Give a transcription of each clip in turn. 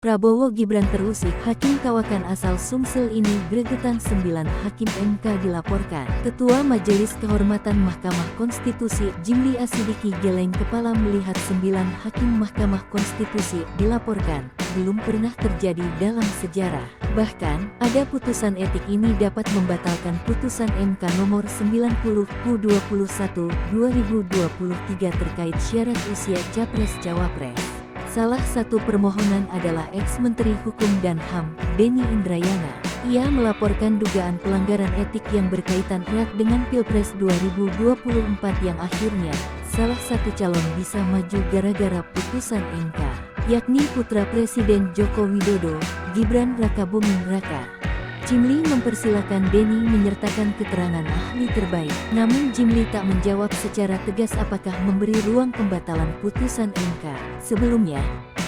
Prabowo Gibran terusik, Hakim Kawakan asal Sumsel ini gregetan 9 Hakim MK dilaporkan. Ketua Majelis Kehormatan Mahkamah Konstitusi Jimli Asidiki geleng kepala melihat 9 Hakim Mahkamah Konstitusi dilaporkan. Belum pernah terjadi dalam sejarah. Bahkan, ada putusan etik ini dapat membatalkan putusan MK nomor 90/21/2023 terkait syarat usia Capres-Cawapres. Salah satu permohonan adalah ex-Menteri Hukum dan HAM, Denny Indrayana. Ia melaporkan dugaan pelanggaran etik yang berkaitan erat dengan Pilpres 2024 yang akhirnya, salah satu calon bisa maju gara-gara putusan MK, yakni putra Presiden Joko Widodo, Gibran Rakabuming Raka. Jimli mempersilakan Denny menyertakan keterangan ahli terbaik. Namun Jimli tak menjawab secara tegas apakah memberi ruang pembatalan putusan MK. Sebelumnya,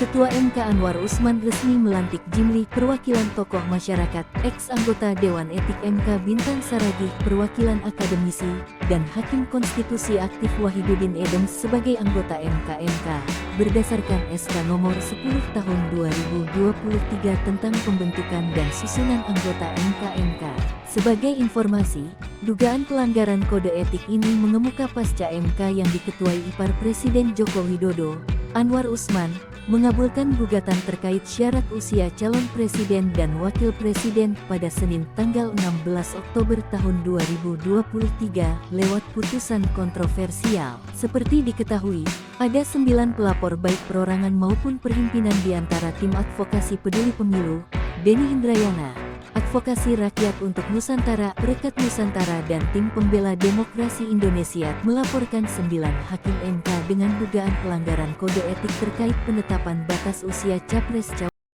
Ketua MK Anwar Usman resmi melantik Jimli perwakilan tokoh masyarakat, ex-anggota Dewan Etik MK Bintang Saragih perwakilan akademisi, dan Hakim Konstitusi aktif Wahidudin Edens sebagai anggota MK berdasarkan SK nomor 10 tahun 2023 tentang pembentukan dan susunan anggota MK. Sebagai informasi, dugaan pelanggaran kode etik ini mengemuka pasca MK yang diketuai ipar Presiden Joko Widodo, Anwar Usman, mengabulkan gugatan terkait syarat usia calon presiden dan wakil presiden pada Senin tanggal 16 Oktober tahun 2023 lewat putusan kontroversial. Seperti diketahui, ada 9 pelapor baik perorangan maupun perhimpinan di antara tim advokasi peduli pemilu, Denny Indrayana, Advokasi Rakyat untuk Nusantara, Rekat Nusantara dan tim pembela demokrasi Indonesia melaporkan 9 Hakim MK dengan dugaan pelanggaran kode etik terkait penetapan batas usia Capres-Cawapres.